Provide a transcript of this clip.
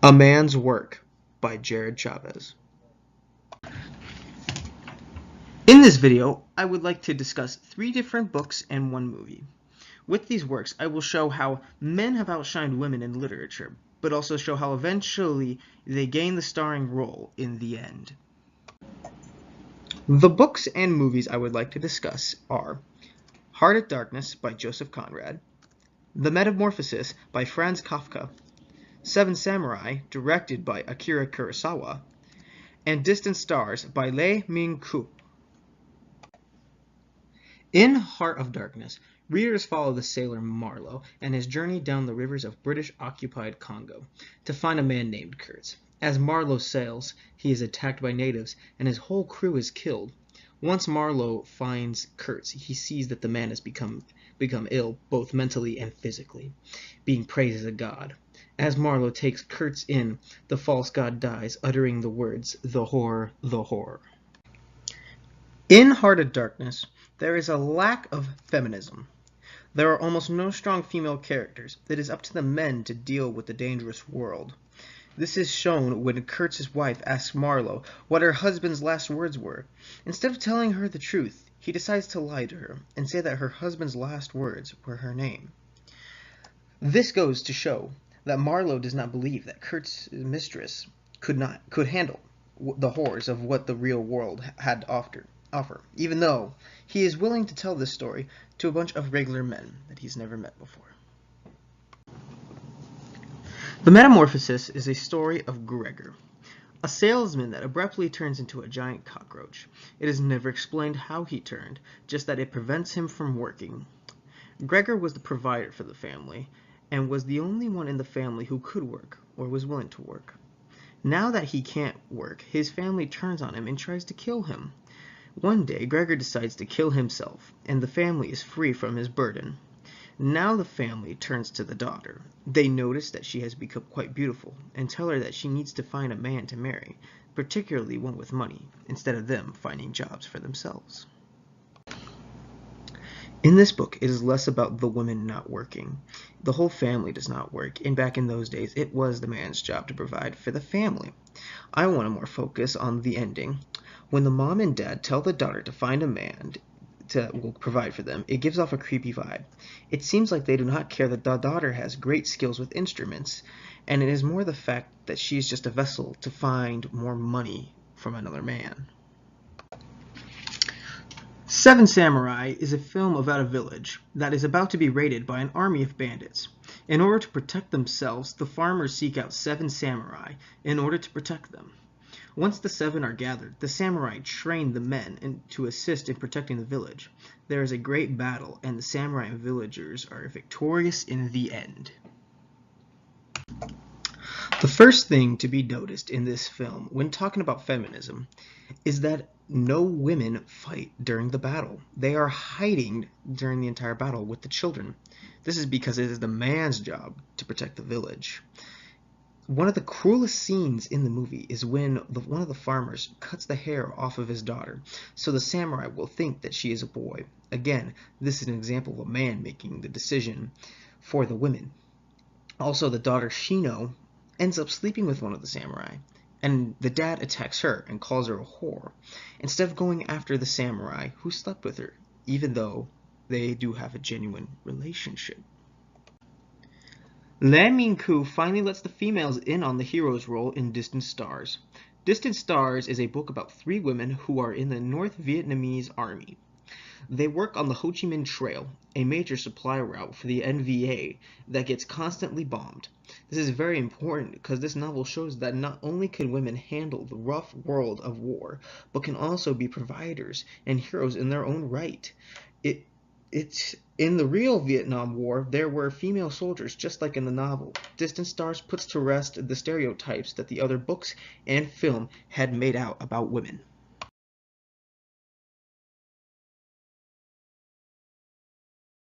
A Man's Work by Jared Chavez. In this video, I would like to discuss 3 different books and 1 movie. With these works, I will show how men have outshined women in literature, but also show how eventually they gain the starring role in the end. The books and movies I would like to discuss are Heart of Darkness by Joseph Conrad, The Metamorphosis by Franz Kafka, Seven Samurai, directed by Akira Kurosawa, and Distant Stars by Lee Min-koo. In Heart of Darkness, readers follow the sailor Marlowe and his journey down the rivers of British-occupied Congo to find a man named Kurtz. As Marlowe sails, he is attacked by natives and his whole crew is killed. Once Marlowe finds Kurtz, he sees that the man has become ill, both mentally and physically, being praised as a god. As Marlowe takes Kurtz in, the false god dies, uttering the words, "The horror, the horror." In Heart of Darkness, there is a lack of feminism. There are almost no strong female characters. It is up to the men to deal with the dangerous world. This is shown when Kurtz's wife asks Marlowe what her husband's last words were. Instead of telling her the truth, he decides to lie to her and say that her husband's last words were her name. This goes to show that Marlowe does not believe that Kurtz's mistress could handle the horrors of what the real world had to offer, even though he is willing to tell this story to a bunch of regular men that he's never met before. The Metamorphosis is a story of Gregor, a salesman that abruptly turns into a giant cockroach. It is never explained how he turned, just that it prevents him from working. Gregor was the provider for the family, and was the only one in the family who could work, or was willing to work. Now that he can't work, his family turns on him and tries to kill him. One day, Gregor decides to kill himself, and the family is free from his burden. Now the family turns to the daughter. They notice that she has become quite beautiful, and tell her that she needs to find a man to marry, particularly one with money, instead of them finding jobs for themselves. In this book, it is less about the women not working. The whole family does not work, and back in those days, it was the man's job to provide for the family. I want to more focus on the ending. When the mom and dad tell the daughter to find a man will provide for them, it gives off a creepy vibe. It seems like they do not care that the daughter has great skills with instruments, and it is more the fact that she is just a vessel to find more money from another man. Seven Samurai is a film about a village that is about to be raided by an army of bandits. In order to protect themselves, the farmers seek out 7 samurai in order to protect them. Once the 7 are gathered, the samurai train the men to assist in protecting the village. There is a great battle, and the samurai and villagers are victorious in the end. The first thing to be noticed in this film, when talking about feminism, is that no women fight during the battle. They are hiding during the entire battle with the children. This is because it is the man's job to protect the village. One of the cruelest scenes in the movie is when one of the farmers cuts the hair off of his daughter, so the samurai will think that she is a boy. Again, this is an example of a man making the decision for the women. Also, the daughter Shino ends up sleeping with one of the samurai, and the dad attacks her and calls her a whore, instead of going after the samurai who slept with her, even though they do have a genuine relationship. Lee Min-koo finally lets the females in on the hero's role in Distant Stars. Distant Stars is a book about 3 women who are in the North Vietnamese army. They work on the Ho Chi Minh Trail, a major supply route for the NVA that gets constantly bombed. This is very important because this novel shows that not only can women handle the rough world of war, but can also be providers and heroes in their own right. In the real Vietnam War, there were female soldiers just like in the novel. Distant Stars puts to rest the stereotypes that the other books and film had made out about women.